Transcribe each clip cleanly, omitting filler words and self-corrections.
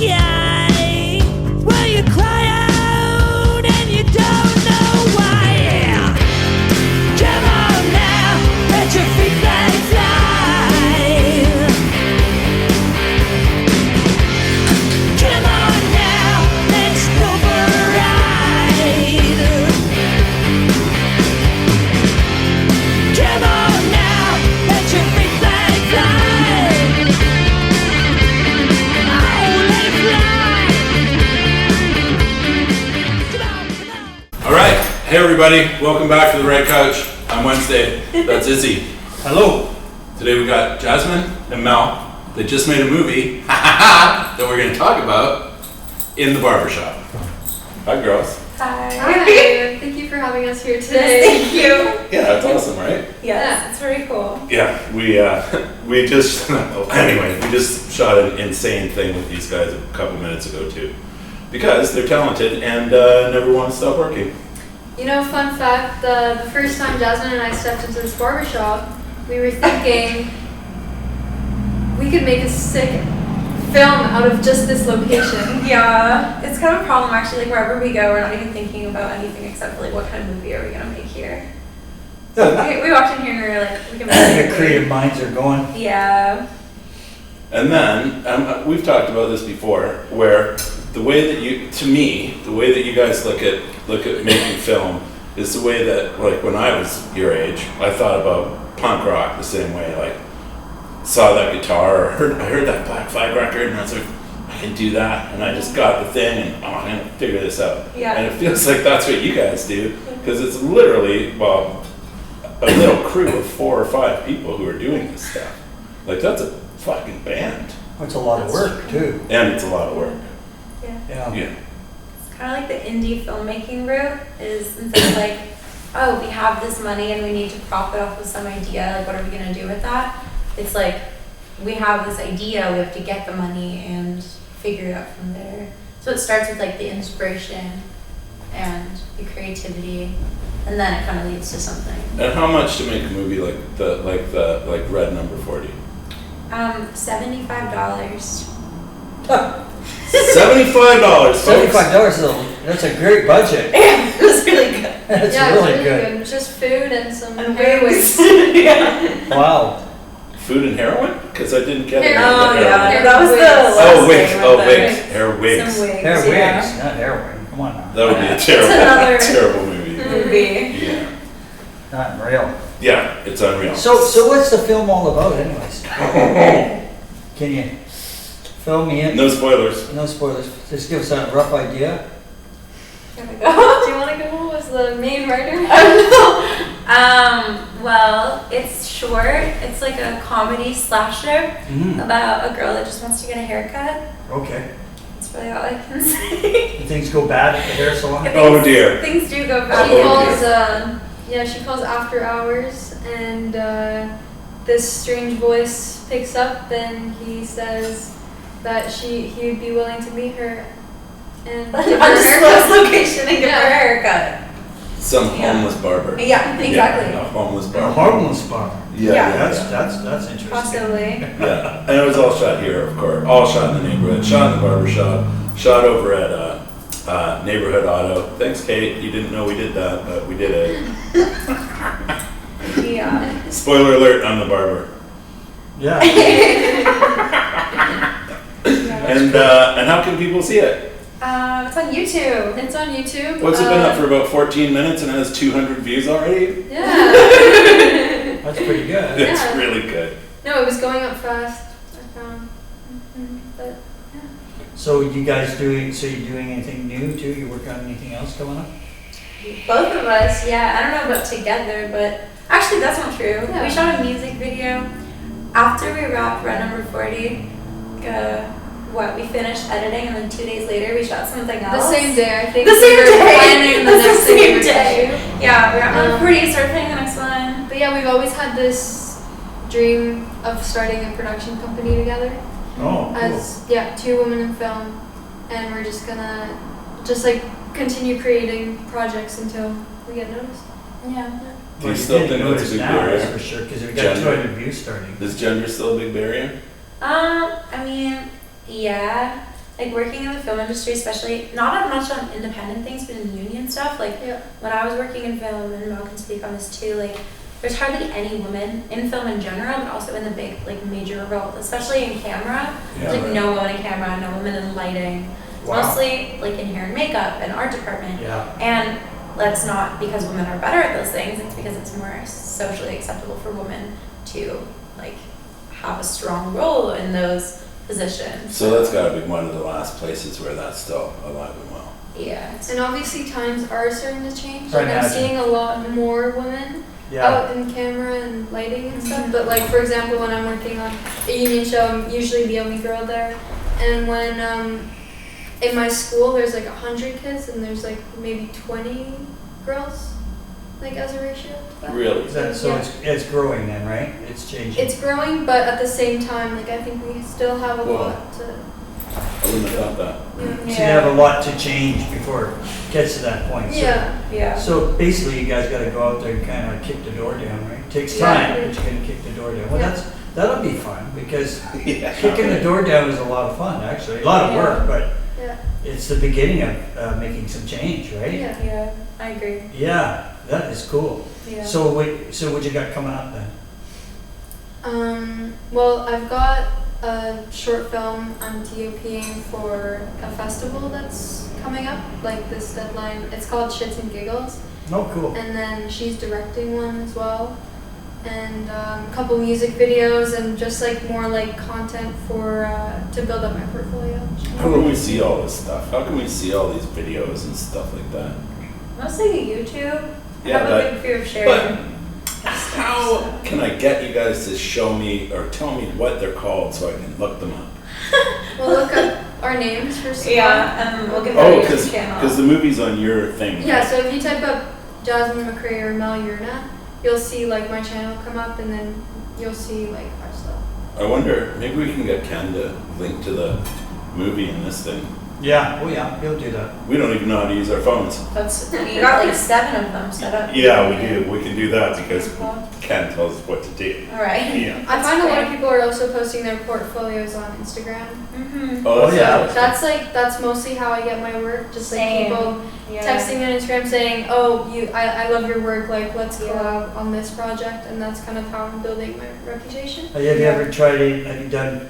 sky. Well, you cry out and you don't know why. Come on now, let your feet fly. Come on now, let's go for a ride. Come on now, let your feet fly. Oh, let it fly. Come on, come on. All right, hey everybody, welcome back to the Red Couch. I'm Wednesday. That's Izzy. Hello. Today we got Jasmine and Mel. They just made a movie that we're going to talk about in the barbershop. Hi, girls. Hi. Thank you for having us here today. Thank you. Yeah, that's awesome, right? Yes, it's very cool. Yeah, we just anyway, we just shot an insane thing with these guys a couple minutes ago too, because they're talented and never want to stop working. You know, fun fact, the first time Jasmine and I stepped into this barbershop, we were thinking we could make a sick film out of just this location. Yeah, it's kind of a problem actually. Like wherever we go, we're not even thinking about anything except for like what kind of movie are we gonna make here. So we walked in here and we were like, we can make The creative minds are going. Yeah. And then we've talked about this before, where the way that the way that you guys look at making film is the way that, like, when I was your age, I thought about punk rock the same way. Like, saw that guitar, or I heard that Black Flag record, and I was like, I can do that, and I just got the thing, and I'm gonna figure this out. Yeah. And it feels like that's what you guys do, because it's literally, well, a little crew of 4 or 5 people who are doing this stuff. Like, that's a fucking band. It's a lot of work too. And it's a lot of work. Yeah. Yeah. It's kind of like the indie filmmaking route is instead of like, oh, we have this money and we need to profit off of some idea, like what are we gonna do with that? It's like, we have this idea, we have to get the money and figure it out from there. So it starts with like the inspiration and the creativity, and then it kind of leads to something. And how much to make a movie like Red Number 40? $75. $75, folks. $75, that's a great budget. It was really good. That's Yeah, really it's good. It's just food and some And hair wigs. wigs. Yeah. Wow. Food and heroin? Because I didn't get it. Hair- Oh The yeah, heroin. that was the last Oh, wigs. thing Oh, with wigs. the Hair wigs. Some wigs. Hair yeah. wigs, not heroin. Come on now. That would be a It's another- terrible movie. Movie. Yeah. Not real. Yeah, it's unreal. So what's the film all about anyways? Can you fill me in? No spoilers. No spoilers. Just give us a rough idea. Here we Do go. you want to go as the main writer? Well, it's short. It's like a comedy slasher about a girl that just wants to get a haircut. Okay. That's really all I can say. Things go bad at the hair salon? Oh dear. Things do go She bad. calls, she calls after hours, and this strange voice picks up, and he says that he would be willing to meet her and give her a Undisclosed haircut. location and give her a haircut. Some Yeah. homeless barber. Yeah, exactly. Yeah, a homeless A barber. harmless barber. Yeah. That's interesting. Possibly. Yeah, and it was all shot here, of course. All shot in the neighborhood. Shot in the barber shop. Shot over at Neighborhood Auto. Thanks, Kate. You didn't know we did that, but we did it. Yeah. Spoiler alert, I'm the barber. Yeah. And how can people see it? It's on YouTube. It's on YouTube. What's it been up for about 14 minutes and has 200 views already? Yeah. That's pretty good. It's Yeah. really good. No, it was going up fast, I found. But So you guys doing anything new too? You working on anything else coming up? Both of us, yeah. I don't know about together, but actually that's not true. Yeah. We shot a music video after we wrapped Red Number 40. We finished editing, and then 2 days later we shot something the else. same day, I think. The same we were day. planning the It's next the day we same were gonna day. shoot. Yeah, we wrapped Number 40, started planning the next one. But yeah, we've always had this dream of starting a production company together Oh, cool. as two women in film, and we're just gonna continue creating projects until we get noticed. Yeah. Do you still think that's a big barrier? That's for sure, because we got Gender. 200 views starting. Is gender still a big barrier? I mean, yeah. like working in the film industry, especially not as much on independent things, but in union stuff. Like Yeah. when I was working in film, and Mel can speak on this too. Like there's hardly any women in film in general, but also in the big like major roles, especially in camera. Yeah, There's like right. no woman in camera, no woman in lighting. It's Wow. mostly like in hair and makeup and art department. Yeah. And that's not because women are better at those things. It's because it's more socially acceptable for women to like have a strong role in those positions. So that's got to be one of the last places where that's still alive and well. Yeah. And obviously times are starting to change. I Like I'm imagine. seeing a lot more women Yeah. out in camera and lighting and stuff. But like for example, when I'm working on a union show, I'm usually the only girl there. And when in my school there's like 100 kids and there's like maybe 20 girls, like as a ratio to that. Really? So Yeah. it's growing then, right? It's changing. It's growing, but at the same time, like I think we still have a Whoa. lot to. I wouldn't have thought that. Yeah. So you have a lot to change before it gets to that point. So, Yeah. Yeah. So basically, you guys got to go out there and kind of kick the door down, right? It takes Yeah. time, but you're going to kick the door down. Well, Yeah. that'll be fun because Yeah. kicking the door down is a lot of fun, actually. A lot of work, but Yeah. it's the beginning of making some change, right? Yeah. Yeah. I agree. Yeah, that is cool. Yeah. So what you got coming up then? Well, I've got a short film I'm DOPing for a festival that's coming up, like this deadline. It's called Shits and Giggles, Oh, cool. and then she's directing one as well, and a couple music videos, and just like more like content for to build up my portfolio. How can we see all this stuff? How can we see all these videos and stuff like that? Mostly YouTube. I Yeah, have a but- big fear of sharing. How can I get you guys to show me or tell me what they're called so I can look them up? We'll look up our names first. of all. Yeah, and we'll give Oh, our because YouTube channel. the movie's on your thing. Yeah, so if you type up Jasmine McRae Mel Yerna, you'll see like my channel come up, and then you'll see like our stuff. I wonder, maybe we can get Ken to link to the movie in this thing. Yeah, oh yeah, he'll do that. We don't even know how to use our phones. That's, you got like 7 of them set up. Yeah, we do. We can do that because Ken tells us what to do. All right. Yeah. I find a lot of people are also posting their portfolios on Instagram. Mm-hmm. Oh, Oh, yeah. That's mostly how I get my work. Just like Same. people Yeah. texting me on Instagram saying, "Oh, I love your work. Like, let's Yeah. collab on this project," and that's kind of how I'm building my reputation. Have you ever tried it? Have you done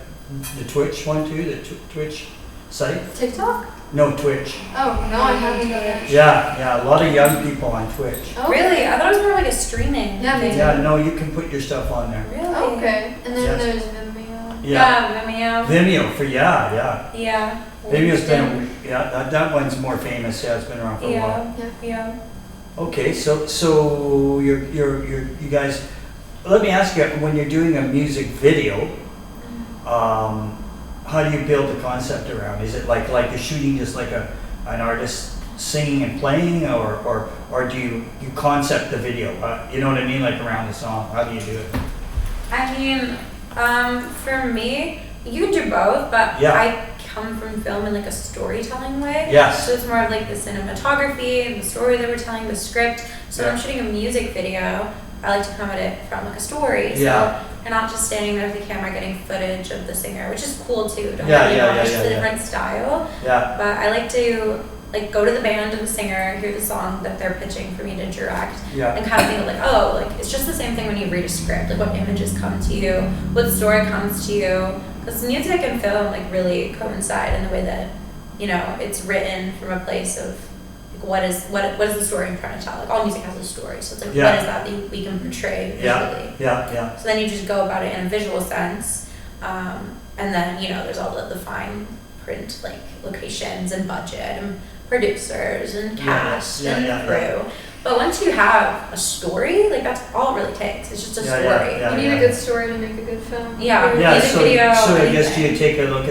the Twitch one too? The Twitch site? TikTok? No, Twitch. Oh no, I haven't done that. Yeah, a lot of young people on Twitch. Oh, Really? I thought it was more like a streaming Yeah, me thing. Yeah, no, you can put your stuff on there. Really? Okay, and then Yes. there's Vimeo. Yeah. Vimeo. Vimeo for yeah. Yeah. Vimeo's been that one's more famous. Yeah, it's been around for a while. Yeah. Yeah. Okay, so you guys. Let me ask you, when you're doing a music video, how do you build the concept around? Is it like you're shooting just like an artist singing and playing, or do you concept the video? You know what I mean, like around the song. How do you do it? I mean, for me, you can do both, but Yeah. I come from film in like a storytelling way. Yes. So it's more of like the cinematography and the story that we're telling, the script. So when I'm shooting a music video, I like to come at it from like a story. So Yeah. you're not just standing there with the camera getting footage of the singer, which is cool too. Don't Yeah, get me yeah, wrong, yeah, it's just yeah, a yeah. different style. Yeah. But I like to like go to the band and the singer, hear the song that they're pitching for me to direct, Yeah. and kind of think of like, oh, like it's just the same thing when you read a script. Like what images come to you, what story comes to you. Because music and film like really coincide in the way that, you know, it's written from a place of like what is the story I'm trying to tell. Like all music has a story, so it's like Yeah. what is that we can portray Yeah. visually. Yeah. So then you just go about it in a visual sense, and then you know there's all the fine print like locations and budget and producers and cast Yeah, and yeah, crew. yeah. But once you have a story, like that's all it really takes. It's just a Yeah, story. yeah. You need a good story to make a good film. Yeah. Yeah, Music so video, I guess anything. do you take a look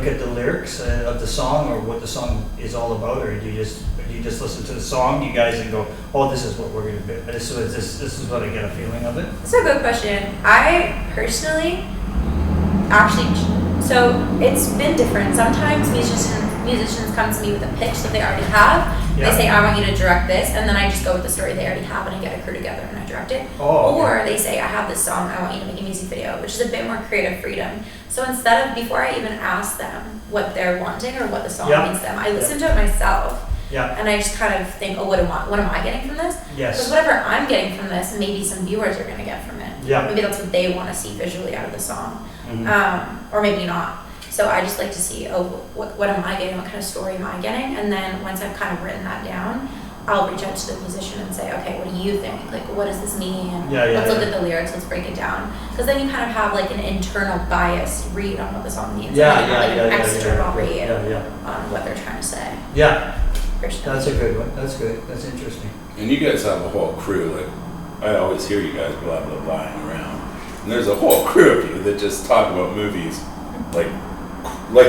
at the lyrics of the song, or what the song is all about, or do you just listen to the song, you guys, and go, oh, this is what we're gonna do. This is what I get a feeling of it. That's a good question. I personally, actually, so it's been different. Sometimes musicians come to me with a pitch that they already have, Yeah. They say, I want you to direct this, and then I just go with the story they already have and I get a crew together and I direct it. Oh, okay. Or they say, I have this song, I want you to make a music video, which is a bit more creative freedom. So instead of, before I even ask them what they're wanting or what the song Yeah. means to them, I listen to it myself. Yeah. And I just kind of think, oh, what am I getting from this? Because Yes. whatever I'm getting from this, maybe some viewers are going to get from it. Yeah. Maybe that's what they want to see visually out of the song. Mhm. Or maybe not. So I just like to see, oh, what am I getting? What kind of story am I getting? And then once I've kind of written that down, I'll reach out to the musician and say, okay, what do you think? Like, what does this mean? Yeah, yeah, let's look yeah. at the lyrics, let's break it down. Because then you kind of have like an internal bias read on what the song means. Yeah, and yeah, like yeah, an yeah, external read yeah, yeah. on what they're trying to say. Yeah, Personally. that's a good one. That's good. That's interesting. And you guys have a whole crew, like, I always hear you guys blah, blah, blahing around. And there's a whole crew of you that just talk about movies, like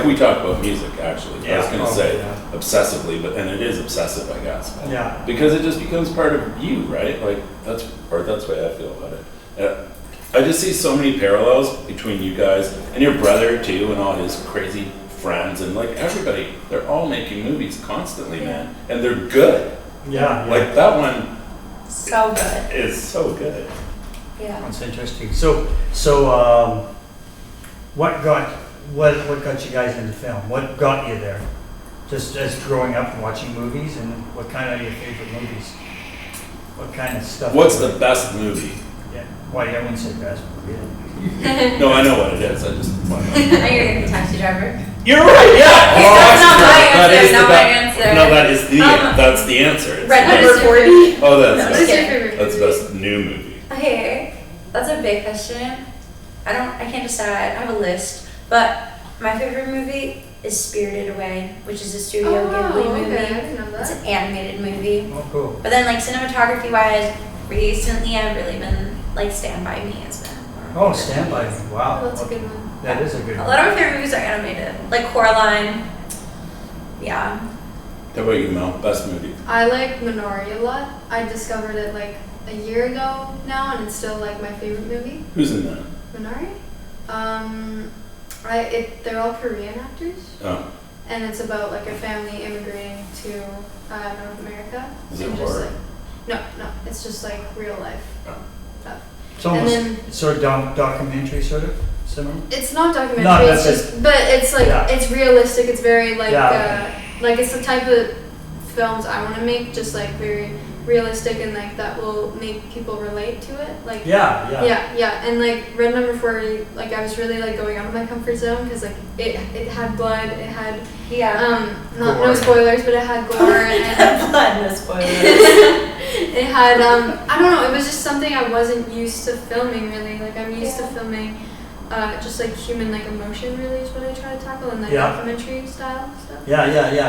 we talk about music, actually. I was Yeah. gonna Oh, say yeah. obsessively, and it is obsessive, I guess. Yeah. Because it just becomes part of you, right? Like, that's the way I feel about it. I just see so many parallels between you guys and your brother, too, and all his crazy friends, and like everybody, they're all making movies constantly, man. And they're good. Yeah, yeah. Like, that one So good. is so good. Yeah. That's interesting. So, what got you guys into film? What got you there? Just as growing up and watching movies, and what kind of your favorite movies? What kind of stuff? What's the best movie? Yeah. Why I wouldn't say best. Yeah. No, I know what it is. I just want to know. Now you're going to be Taxi Driver. You're right. Yeah. That's not my that answer, is not the my be- answer. No, that is the Um, that's the answer. It's Red the Number best- 40. Oh, No, that's just What's your kidding. favorite that's the movie? best new movie. Okay, that's a big question. I can't decide. I have a list, but my favorite movie is Spirited Away, which is a Studio Ghibli Oh, movie. okay. I didn't know It's that. an animated movie. Oh, cool. But then, like, cinematography wise, recently I've really been like Stand By Me has been. Oh, Stand By Me. Wow. Oh, that's a good one. That is a good A one. lot of my favorite movies are animated, like Coraline. Yeah. How about you, Mel? Best movie? I like Minari a lot. I discovered it like a year ago now, and it's still like my favorite movie. Who's in that? Minari. They're all Korean actors, Oh, and it's about like a family immigrating to North America. Is it And just, horror? like, no, it's just like real life Oh. stuff. It's almost then- sort of documentary, sort of similar. It's not documentary. No, it's that's just, but it's like Yeah. it's realistic. It's very like Yeah. like it's the type of films I want to make, just like very realistic and like that will make people relate to it. Like Yeah, yeah. yeah, and like Red Number 40, like I was really like going out of my comfort zone because like it had blood, it had Yeah. no Gore. spoilers, but it had gore and Blood, no spoilers. it had I don't know, it was just something I wasn't used to filming really. Like I'm used to filming just like human like emotion really is what I try to tackle, and like Yeah. documentary style stuff. Yeah,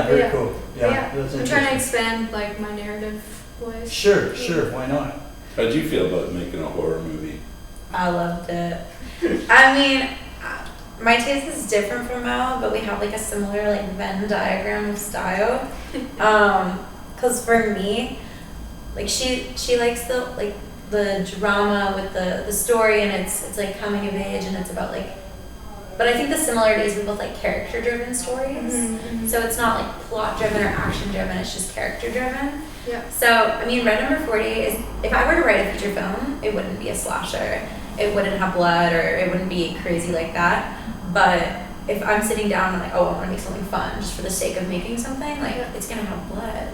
very Yeah. cool. But Yeah, that's I'm trying to interesting. expand like my narrative voice. Sure, why not? How'd you feel about making a horror movie? I loved it. I mean, my taste is different from Mel, but we have like a similar like Venn diagram of style. Cause for me, like she likes the drama with the story, and it's like coming of age, and it's about like. But I think the similarity is we both like character driven stories. Mhm. So it's not like plot driven or action driven. It's just character driven. Yeah. So, I mean, Red Number 40 is, if I were to write a feature film, it wouldn't be a slasher. It wouldn't have blood, or it wouldn't be crazy like that. But if I'm sitting down and like, oh, I want to make something fun just for the sake of making something, like, it's going to have blood.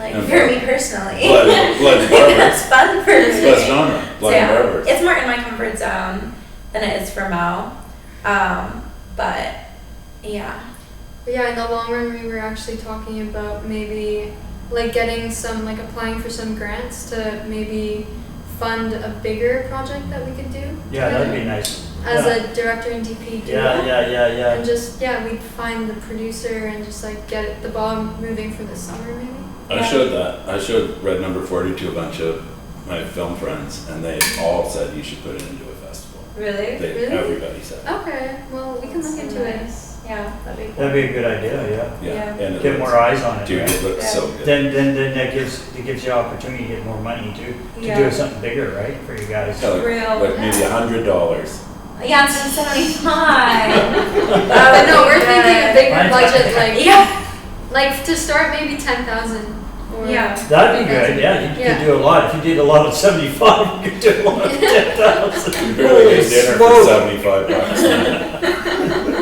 Like, And for blood. me personally. Blood and barbers. That's fun for me. It's best genre. Blood So, and yeah, barbers. it's more in my comfort zone than it is for Mel. But, yeah. But yeah, in the long run, we were actually talking about maybe like getting some, like applying for some grants to maybe fund a bigger project that we could do. Yeah, that'd be together nice. As Yeah. a director and DP duo. Yeah. And just, we'd find the producer and just like get the ball moving for the summer maybe. I showed that. I showed Red Number 40 to a bunch of my film friends, and they all said you should put it into a festival. Really? Really? Everybody said. Okay, well, we can look into it. Yeah, that'd be cool. That'd be a good idea, Yeah. Yeah. And it Get looks- more eyes on it, Dude, right? it looks Yeah. so good. Then that gives you opportunity to get more money too, to Yeah. do something bigger, right, for you guys. Yeah, like, Real. like maybe $100. Yeah, it's just 75. But no, we're thinking a bigger Mine's budget, fine. like Yeah. Like to start maybe 10,000. Or Yeah. That'd be good, yeah, you Yeah. could do a lot. If you did a lot of 75, you could do a lot of 10,000. You barely get dinner for Smoke. $75.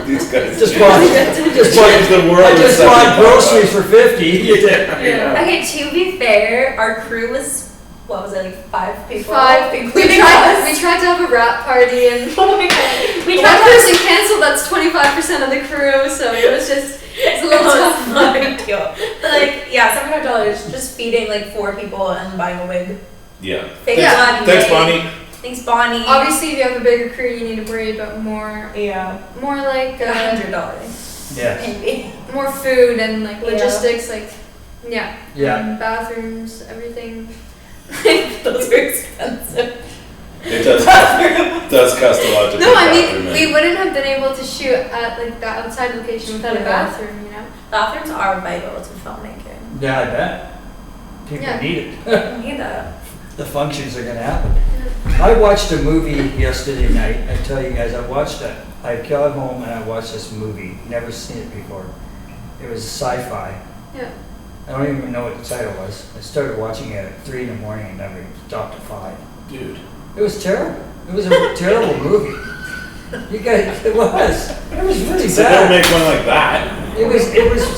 These guys Just change- bought, change the world. I with just bought 75 groceries for 50. You did. Yeah. Okay, to be fair, our crew was, what was it, like 5 people? 5. We Including tried us. to have a wrap party and Oh my god. We one tried to person canceled. That's 25% of the crew. So it was just it's a little tough. not a big deal. But like, yeah, $75 just feeding like 4 people and buying a wig. Yeah. Thanks, Yeah. Bonnie. Thanks, Bonnie. Thanks, Bonnie. Obviously, if you have a bigger crew, you need to worry about more Yeah. like $100. Yes. Maybe. more food and like Yeah. logistics, like yeah, Yeah. and bathrooms, everything. Those are expensive. It does cost a lot to No, put I bathroom mean in. we wouldn't have been able to shoot at like the outside location without a Yeah. bathroom, you know. Bathrooms are vital to filmmaking. Yeah, I bet. People Yeah. need it. I need that. The functions are gonna happen. I watched a movie yesterday night. I tell you guys, I watched it. I got home and I watched this movie. Never seen it before. It was sci-fi. Yeah. I don't even know what the title was. I started watching it at 3 in the morning and never stopped at 5. Dude. It was terrible. It was a terrible movie. You guys, it was. It was really So they'll bad. make one like that. It was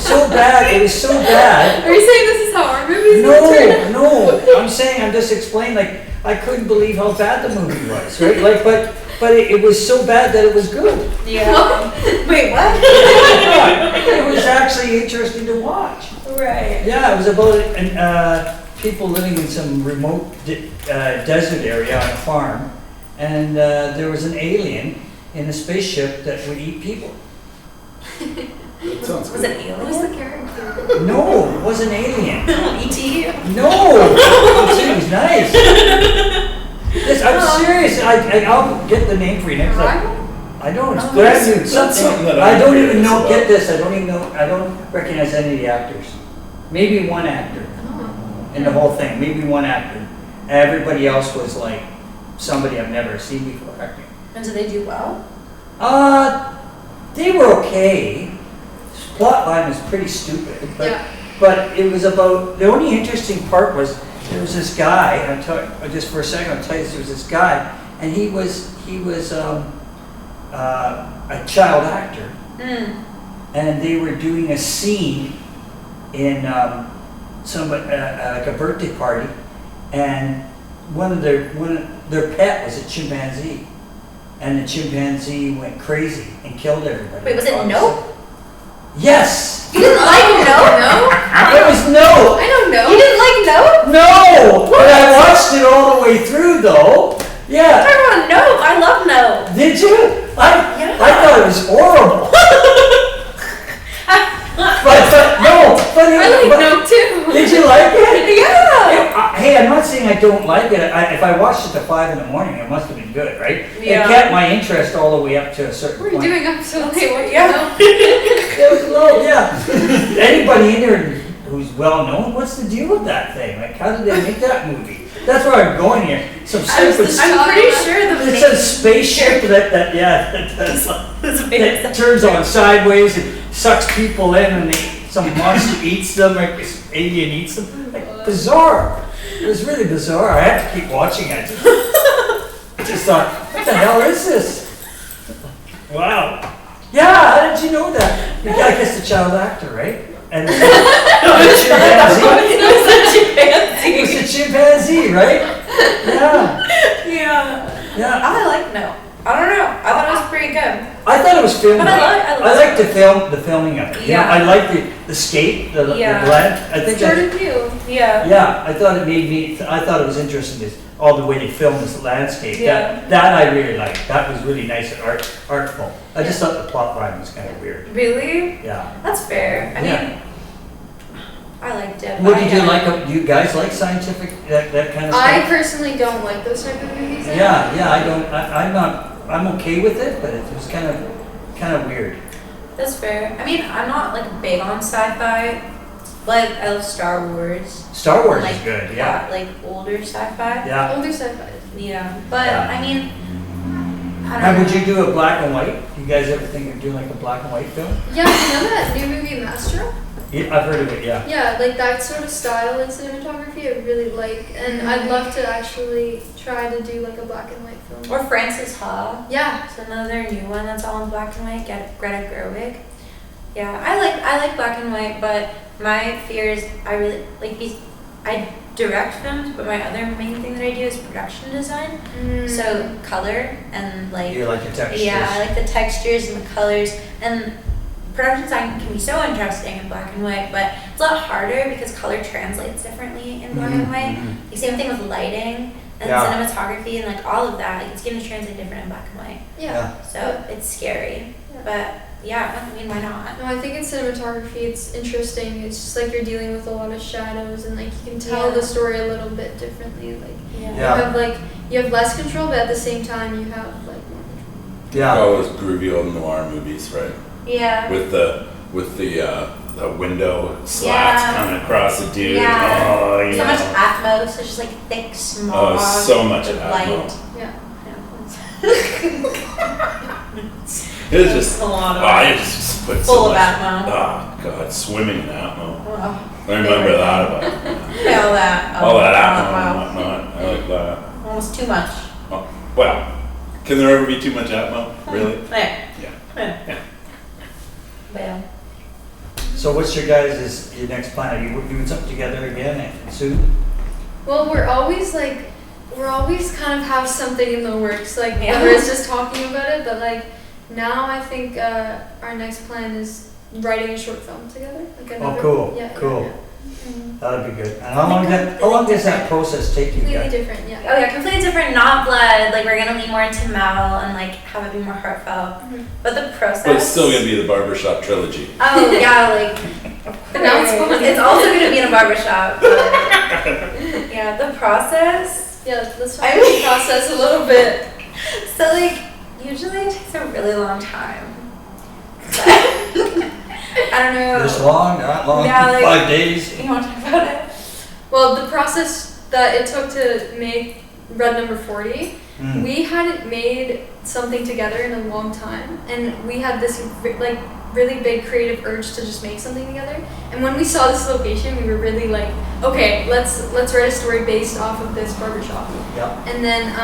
so bad. It was so bad. Are you saying this is how our movies gonna turn out? No. I'm saying, I'm just explaining, like, I couldn't believe how bad the movie was, right? Like, but it was so bad that it was good. Yeah. Wait, what? It was actually interesting to watch. Right. Yeah, it was about people living in some remote desert area on a farm, and there was an alien in a spaceship that would eat people. That sounds Was good. it What was the alien? character? No, it was an alien. E.T.? No, it was nice. Yes, I'm serious. I'll get the name for you next time. Rival? I don't. It's Oh, brand that's- new. that's something that I I'm don't even curious know. about. Get this. I don't even know. I don't recognize any of the actors. Maybe one actor Oh. in the whole thing. Maybe one actor. Everybody else was like somebody I've never seen before acting. And did they do well? They were okay. Plot line was pretty stupid, but Yeah. but it was about, the only interesting part was there was this guy. Just for a second, I'll tell you, there was this guy, and he was a child actor, and they were doing a scene in like a birthday party, and one of their pet was a chimpanzee, and the chimpanzee went crazy and killed everybody. Wait, was it Nope? Yes. You didn't like Nope? No, It was no. I don't know. You didn't like Nope? No, but I watched it all the way through though. Yeah. Everyone, Nope. I love Nope. Did you? Yeah. I thought it was horrible. but I like no too. Did you like it? Yeah. Hey, I'm not saying I don't like it. If I watched it at 5 in the morning, it must have been good, right? Yeah. It kept my interest all the way up to a certain What are you point. doing up so late? What do you Yeah. know? It was low, yeah. Anybody in there who's well known, what's the deal with that thing? Like, how did they make that movie? That's where I'm going here. Some stupid. I'm pretty sure the It's a spaceship that turns on sideways and sucks people in, and some monster eats them, or this alien eats them. Like, bizarre. It was really bizarre. I had to keep watching it. I just thought, what the hell is this? Wow. Yeah, how did you know that? Yeah, I guess the child actor, right? And the chimpanzee. It was a chimpanzee, right? Yeah. Yeah. Yeah. I like Nope. I don't know. I thought it was pretty good. I thought it was filmed. But I like the filming of it. You know, Yeah. I like the skate, the Yeah. blend. I think that, Started new. Yeah. yeah, I thought I thought it was interesting, all the way they filmed this landscape. Yeah. That I really liked. That was really nice and artful. I just thought the plot line was kind of weird. Really? Yeah. That's fair. I Yeah. mean, I liked it. What but did you like? Do you guys like scientific, that kind of I stuff? personally don't like those type of movies. Yeah, I'm okay with it, but it was kind of weird. That's fair. I mean, I'm not like big on sci-fi, but I love Star Wars. Star Wars Like, is good, yeah. Like older sci-fi. Yeah. Older sci-fi. Yeah. But Yeah. I mean, I Now, don't know. would you do a black and white? You guys ever think of doing like a black and white film? Yeah, you know that new movie Maestro? Yeah, I've heard of it, yeah. Yeah, like that sort of style in cinematography I really like, and I'd love to actually try to do like a black and white film. Or Frances Ha. Yeah. It's another new one that's all in black and white. Greta Gerwig. Yeah, I like black and white, but my fear is I really like these. I direct films, but my other main thing that I do is production design. So color and like. You like the textures. Yeah, I like the textures and the colors, and production design can be so interesting in black and white, but it's a lot harder because color translates differently in black and white. The same thing with lighting and cinematography and like all of that. Like it's going to translate different in black and white. Yeah. So it's scary, but yeah, I mean, why not? No, I think in cinematography it's interesting. It's just like you're dealing with a lot of shadows, and like you can tell the story a little bit differently. Like you have less control, but at the same time you have like more control. Yeah. All those groovy old noir movies, right? Yeah. With the window slats coming across the dude. Yeah. Oh, yeah. So much Atmos. It's just like thick, small. Oh, so much with Atmos. Yeah. It was just a lot of I just put full so of much. Atmo. Oh God, swimming in Atmo. Oh, I remember that about it. yeah, all that. All that Atmo Wow. and whatnot. I like that. Almost too much. Oh, well, can there ever be too much Atmo? Really? There. Yeah. Well. So what's your next plan? Are you doing something together again soon? Well, we're always kind of have something in the works, like whether it's just talking about it, but like now I think our next plan is writing a short film together. Like Cool. Yeah, cool. Yeah. That'd be good. And how long does that process take you Completely guys? different, yeah. Oh yeah, completely different, not blood. Like we're gonna lean more into Mel and like have it be more heartfelt. But the process. But it's still gonna be the barbershop trilogy. Oh yeah, like. But now it's fun. It's also gonna be in a barbershop. But, yeah, the process. Yeah, let's talk about the process a little bit. So like, usually it takes a really long time. I don't know. This long? Not long? Yeah, like, 5 days? You want to talk about it? Well, the process that it took to make Red Number 40, we hadn't made something together in a long time, and we had this like really big creative urge to just make something together. And when we saw this location, we were really like, okay, let's write a story based off of this barbershop. Yeah. And then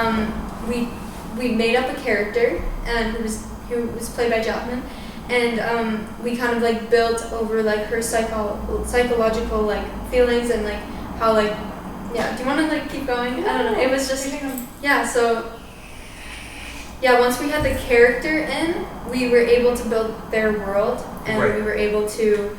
we made up a character, and who was played by Jasmine. And we kind of like built over like her psychological like feelings and like how like do you want to like keep going? I don't know. It was just so once we had the character in, we were able to build their world, and we were able to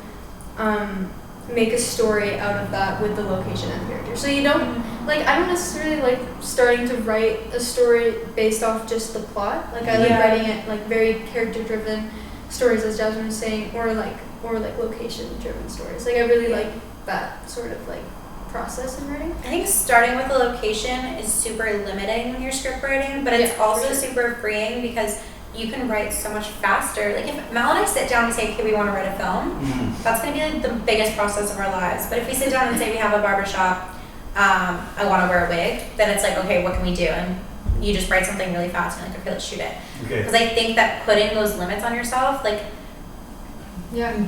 make a story out of that with the location and the character. So you don't like I don't necessarily like starting to write a story based off just the plot. Like I like writing it like very character driven stories, as Jasmine was saying, or like location driven stories. Like I really like that sort of like process in writing. I think starting with a location is super limiting when you're script writing, but it's also super freeing because you can write so much faster. Like if Mel and I sit down and say, okay, we want to write a film, that's going to be like the biggest process of our lives. But if we sit down and say we have a barbershop, I want to wear a wig, then it's like, okay, what can we do? And you just write something really fast and like, okay, let's shoot it. Because I think that putting those limits on yourself, like,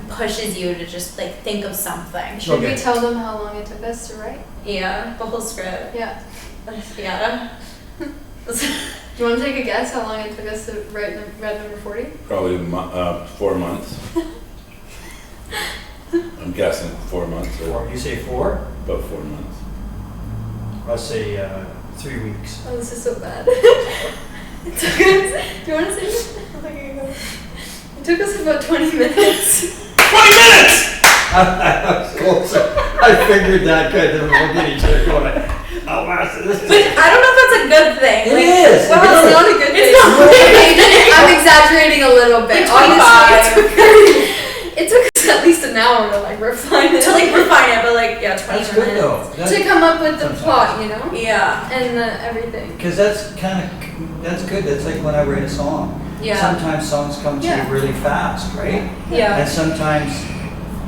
pushes you to just like think of something. Should we tell them how long it took us to write? Yeah, the whole script. Yeah. Yeah. Do you want to take a guess how long it took us to write Red Number 40? Probably 4 months. I'm guessing 4 months. You say 4? About 4 months. I'll say 3 weeks. Oh, this is so bad. It took us, do you want to say it? It took us about 20 minutes. 20 minutes! I was close. I figured that good. Then we'll get each other going. Oh, wow, so this is... But I don't know if that's a good thing. It is. Well, It's not a good thing. I'm exaggerating a little bit. Honestly, it took us at least an hour to like refine it. To like refine it, but like 20 That's minutes. good though. To come up with the plot, you know? Yeah. And everything. Because that's good. That's like when I write a song. Yeah. Sometimes songs come to you really fast, right? Yeah. And sometimes,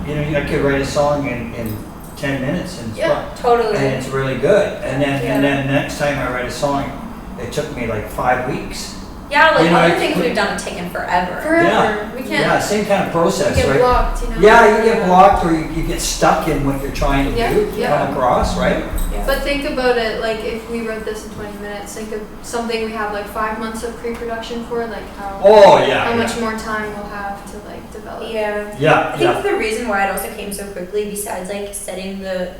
I could write a song in 10 minutes and Totally. and it's really good. And then next time I write a song, it took me like 5 weeks. Yeah, like You know, other I- things we've done have taken forever. Forever. We Yeah, can't same kind of process, get right? blocked, you know? Yeah, you get blocked or you get stuck in what you're trying to Yeah, do, yeah. come across, right? Yeah. But think about it, like if we wrote this in 20 minutes, think of something we have like 5 months of pre-production for, like how Oh, yeah. how much more time we'll have to like develop. Yeah. Yeah, I yeah. think the reason why it also came so quickly, besides like setting the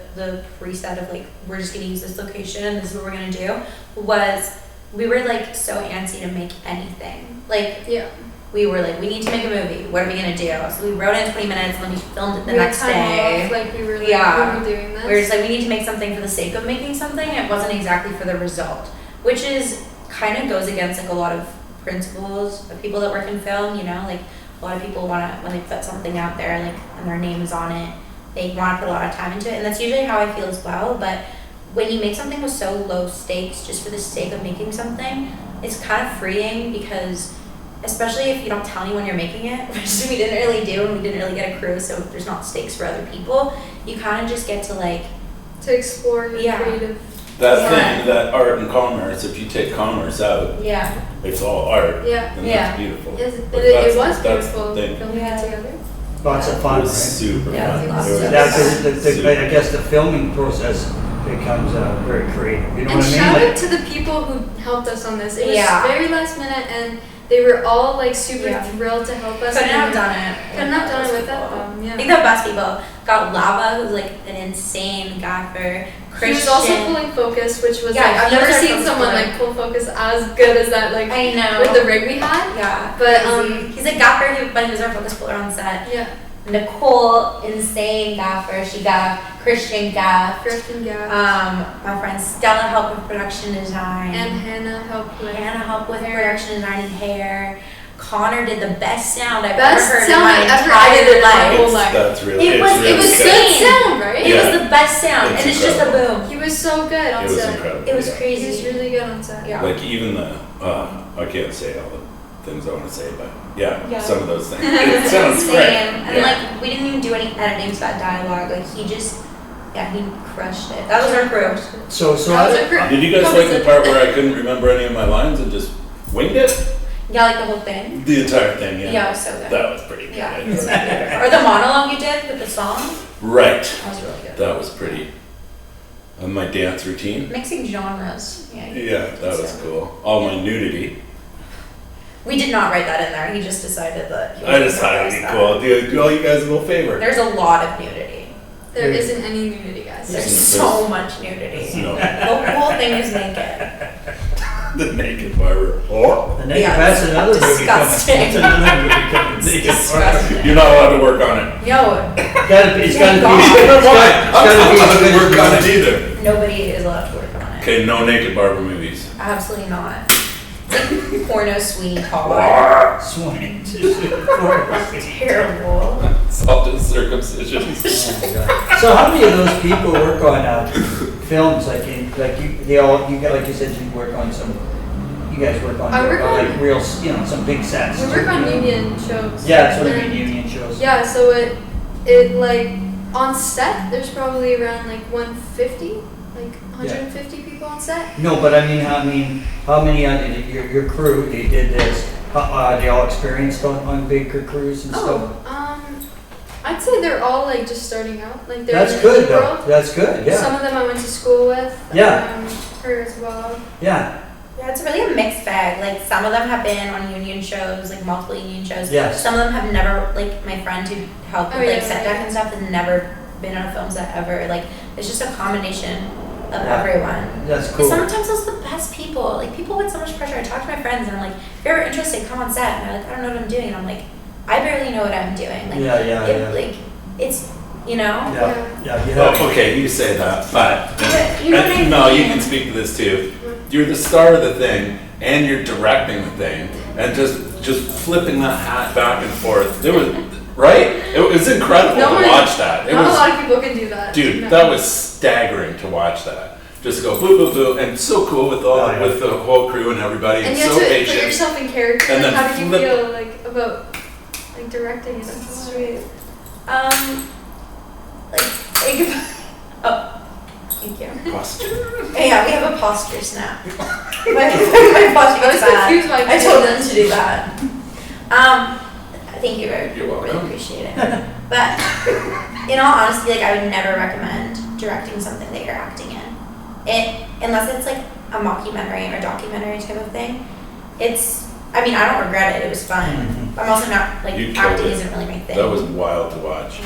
preset of like we're just gonna use this location and this is what we're gonna do, was we were like so antsy to make anything. Like Yeah. we were like, we need to make a movie. What are we gonna do? So we wrote it in 20 minutes and then we filmed it the We had next time day. off, like we were like, Yeah. we were doing this. We were just like, we need to make something for the sake of making something. It wasn't exactly for the result, which is kind of goes against like a lot of principles of people that work in film. You know, like a lot of people want to, when they put something out there, like and their name's on it, they want to put a lot of time into it, and that's usually how I feel as well. But when you make something with so low stakes, just for the sake of making something, it's kind of freeing because. Especially if you don't tell anyone you're making it, which we didn't really do, and we didn't really get a crew, so there's not stakes for other people. You kind of just get to like, to explore your Yeah. creative. That Yeah. thing, that art and commerce, if you take commerce out, yeah, it's all art. Yeah. And Yeah. that's beautiful. Yes, But it that's- was that's beautiful the thing. filming Yeah. it together. Lots of It fun, was right? super Yeah, fun. it was It was awesome. Yeah, because super I guess the filming process becomes very creative, you know And what I mean? shout Like- out to the people who helped us on this. It was Yeah. very last minute and they were all like super Yeah. thrilled to help us. couldn't and have done it. Couldn't have done it those without people. them, yeah. I think the best people got Lava, who's like an insane gaffer. He was also pulling focus, which was Yeah, like I've he never was our seen focus someone puller. like pull focus as good as that, like I know. with the rig we had. Yeah, But, crazy. He's a gaffer, but he was our focus puller on set. Yeah, Nicole, insane gaffer. She got Christian gaff. Griffin Gap My friend Stella helped with production design. and Hannah helped with Hannah helped with production design and hair. Connor did the best sound I've best ever heard sound in my I've ever entire edited in my life. whole life. That's really, It it's was- really it was good. Good insane. sound, right? It Yeah. was the best sound, It's and it's just a incredible. boom. He was so good on It was set. incredible. It was yeah. crazy. He was really good on set. Yeah. Like even the, I can't say all the things I want to say, but yeah, Yeah. some of those things. It It sounds was great. insane. And Yeah. like we didn't even do any editing to that dialogue. Like he just, yeah, he crushed it. That was our crew. So That how was did, a group. Did you guys like the part where I couldn't remember any of my lines and just winged it? Yeah, like the whole thing. The entire thing, yeah. Yeah, it was so good. That was pretty good. Yeah, it was so good. Or the monologue you did with the song. Right. That was really good. That was pretty. My dance routine. Mixing genres. Yeah. Yeah, that was cool. All my nudity. We did not write that in there. He just decided that. He I wanted just to thought write it'd be that. cool. Do all you guys a little favor. There's a lot of nudity. There isn't any nudity, guys. There's There's- so much nudity. No, The whole thing is naked. the naked barber. Oh. the naked, Yeah, that's another movie coming. disgusting. That's another movie coming. It's Naked disgusting. You're not allowed to work on it. Yo, Gotta be, it's gotta be, God. it's Why? gotta I'm not allowed be. to work on it either. nobody is allowed to work on it. Okay, no naked barber movies. Absolutely not. It's like porno Sweeney Todd. Swing. Terrible. Soft circumcision. So how many of those people work on films like you they all you got like you said you work on some you guys work on I work on- like real some big sets. We work on union shows. Yeah, that's what I And- mean, union shows. Yeah, so it like on set there's probably around like 150, like 150 people on set. No, but I mean how many your crew they did this? They all experienced on bigger crews and stuff. I'd say they're all like just starting out. Like they're That's in good the though. world. That's good. Yeah. Some of them I went to school with. Yeah. Her as well. Yeah. Yeah, it's really a mixed bag. Like some of them have been on union shows, like multiple union shows. Yes. Some of them have never, like my friend who helped Oh, with yeah, like set yeah. deck and stuff, has never been on a film set ever. Like it's just a combination of Yeah. everyone. That's And cool. sometimes those are the best people. Like people with so much pressure. I talk to my friends and I'm like, if you're ever interested, come on set. And they're like, I don't know what I'm doing. And I'm like, I barely know what I'm doing. Like, Yeah. Like it's, you know. Yeah. You have Oh, okay, you say that, but But you know what I no, you mean? can speak to this too. You're the star of the thing, and you're directing the thing, and just flipping that hat back and forth. It was right. It was incredible No to one- watch that. It Not a was, lot of people can do that. dude, No. that was staggering to watch that. Just go boo boo boo, and so cool with all Oh, yeah. with the whole crew and everybody, And and you have so to put patient. yourself in character. And Like, then how did you flip- feel like about like directing it? Sweet. Oh, thank you. Posture. Yeah, we have a posture snap. my boss I was gets mad. confused why you I did told that. them to do that. Thank you, I You're welcome. really appreciate it. But in all honesty, like I would never recommend directing something that you're acting in. Unless it's like a mockumentary or documentary type of thing. I mean, I don't regret it. It was fun. I'm also not like You killed acting it. isn't really my thing. That was wild to watch.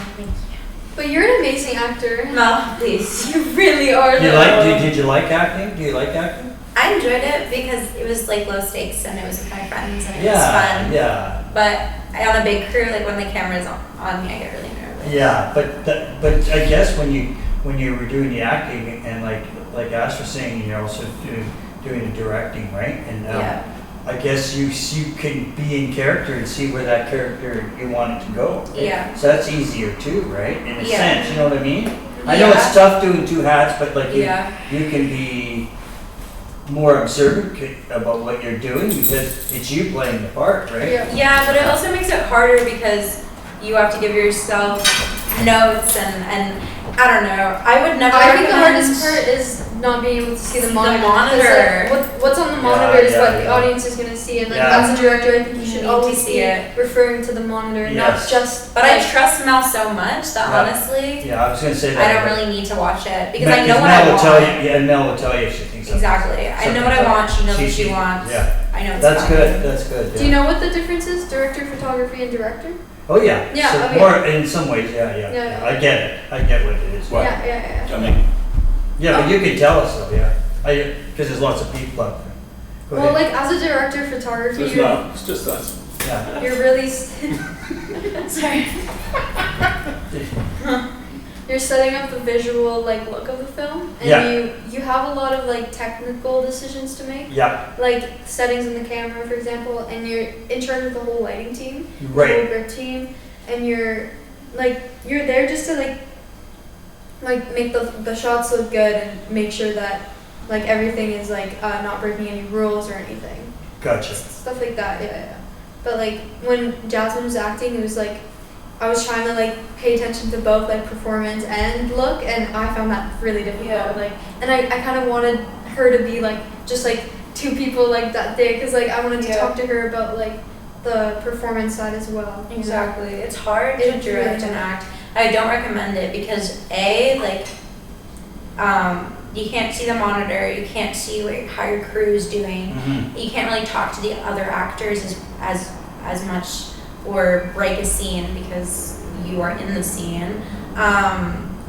But you're an amazing actor. Mel, please. You really are. Did you like acting? Do you like acting? I enjoyed it because it was like low stakes and it was with my friends and it was Yeah, fun. yeah. But on a big crew, like when the camera's on me, I get really nervous. Yeah, but I guess when you were doing the acting and like Ash was saying, you're also doing the directing, right? And Yeah. I guess you can be in character and see where that character you want it to go. Right? Yeah. So that's easier too, right? In a Yeah. sense, you know what I mean? I know it's Yeah. tough doing two hats, but like Yeah. you can be more observant about what you're doing because it's you playing the part, right? Yeah. Yeah, but it also makes it harder because you have to give yourself notes and I don't know. I would never I think the recommend- hardest part is not being able to see the The monitor. 'Cause, monitor. like, what's on the monitor is what the yeah. audience is going to see. And like Yeah. as a director, I think you You should need to always see be it. referring to the monitor, not Yes. just. But I like, trust Mel so much that Yeah. honestly, Yeah, I was gonna say that. I don't really need to watch it because I Mel- know what Mel I will want. tell you, yeah, and Mel will tell you if she thinks something- Exactly. I know what I something's want. She knows up. what she wants. Yeah, I know it's that's fine. good. That's good. Do you know what the difference is, director, photography, and director? Oh yeah. Yeah, So okay. more in some ways, yeah. Yeah. I get it. I get what it is. What? Yeah. I mean, Yeah, but you can tell us though, yeah. Because there's lots of people out there. Go Well, ahead. like as a director of photography, there's not, it's just us. Yeah. you're really Sorry. you're setting up the visual like look of the film, and Yeah. you have a lot of like technical decisions to make. Yeah. Like settings in the camera, for example, and you're in charge of the whole lighting team, the Right. whole grip team, and you're there just to like make the shots look good and make sure that like everything is like not breaking any rules or anything, Gotcha. stuff like that. Yeah. But like when Jasmine was acting, it was like I was trying to like pay attention to both like performance and look, and I found that really difficult. Yeah. Like, and I kind of wanted her to be like just like two people like that day, because like I wanted to Yeah. talk to her about like the performance side as well. you know? Exactly. It's hard to It's really direct and hard. act. I don't recommend it because you can't see the monitor, you can't see how your crew is doing. Mhm. You can't really talk to the other actors as much or break a scene because you are in the scene.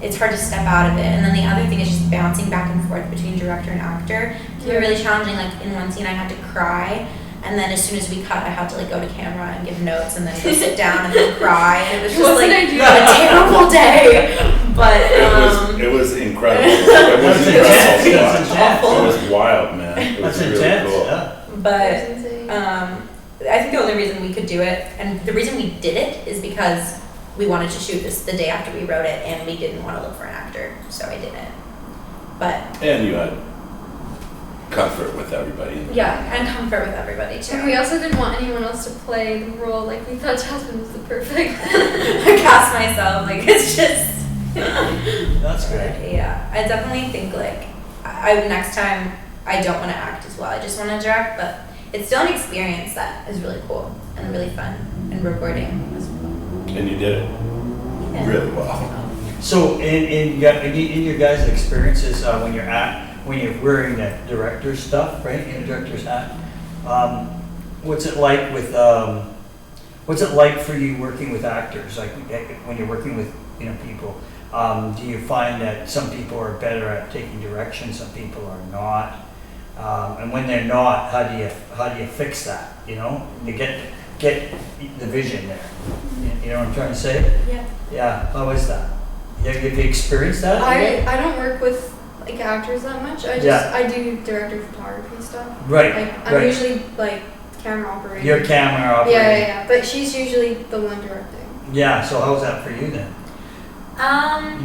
It's hard to step out of it. And then the other thing is just bouncing back and forth between director and actor. It can be really challenging. Like in one scene I had to cry, and then as soon as we cut I had to like go to camera and give notes and then go sit down and then cry. And it was just Wasn't like it a terrible day. But It was incredible. It was That's incredible to intense. watch. That's It intense. was wild, man. It was That's really intense. cool. Yeah. but It was insane. I think the only reason we could do it, and the reason we did it, is because we wanted to shoot this the day after we wrote it, and we didn't want to look for an actor, so I did it. But And you had comfort with everybody. yeah, and comfort with everybody And we too. also didn't want anyone else to play the role. Like we thought Jasmine was the perfect. I cast myself like it's just. That's good. Yeah, I definitely think like I next time I don't want to act as well. I just want to direct, but it's still an experience that is really cool and really fun and rewarding as well. And you did it Yeah. really well. So in your guys' experiences when you're wearing that director stuff, right? In the director's hat, what's it like with what's it like for you working with actors? Like when you're working with people, do you find that some people are better at taking direction, some people are not? And when they're not, how do you fix that? You know, to get the vision there. You know what I'm trying to say? Yeah. Yeah. How is that? Have you experienced that? I don't work with like actors that much. I do director photography stuff. Right. Like I'm right. usually like camera operator. Your camera operator. Yeah. But she's usually the one directing. Yeah. So how's that for you then? Have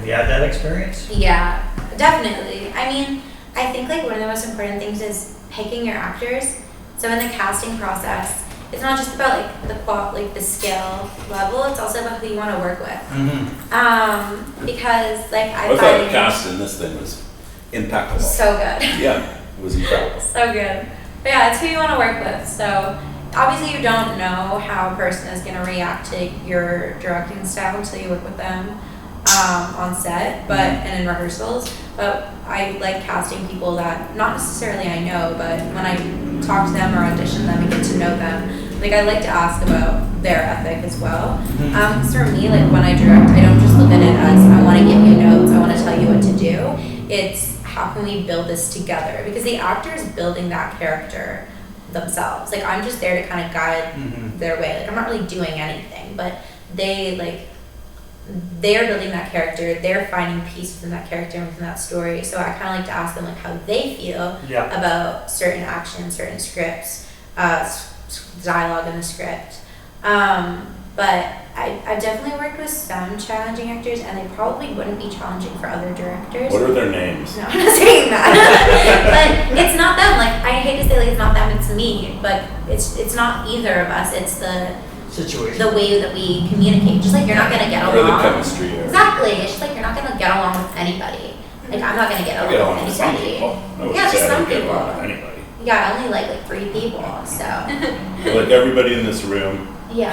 you had that experience? Yeah, definitely. I mean, I think like one of the most important things is picking your actors. So in the casting process, it's not just about like the skill level. It's also about who you want to work with. Mm-hmm. Because like I I thought the find cast in this thing was impeccable. so good. Yeah. was incredible. So good. But yeah, it's who you want to work with. So obviously you don't know how a person is going to react to your directing style until you work with them on set, but and in rehearsals. But I like casting people that not necessarily I know, but when I talk to them or audition them and get to know them, like I like to ask about their ethic as well. Because for me, like when I direct, I don't just look at it as I want to give you notes, I want to tell you what to do. It's how can we build this together? Because the actor is building that character themselves. Like I'm just there to kind of guide their way. Like I'm not really doing anything, but they're building that character, they're finding peace within that character and within that story. So I kind of like to ask them like how they feel about certain actions, certain scripts, dialogue in the script. But I've definitely worked with some challenging actors, and they probably wouldn't be challenging for other directors. What are their names? No, I'm not saying that. But it's not them. Like I hate to say like it's not them, it's me. But it's not either of us. It's the situation. The way that we communicate. Just like you're not gonna get along. Or the chemistry. Or Exactly. It's just like you're not gonna get along with anybody. Like I'm not gonna get I along get along with with some anybody. people. I wouldn't Yeah, say just I don't some get along people. with anybody. Yeah, I only like 3 people. So Like everybody in this room, yeah.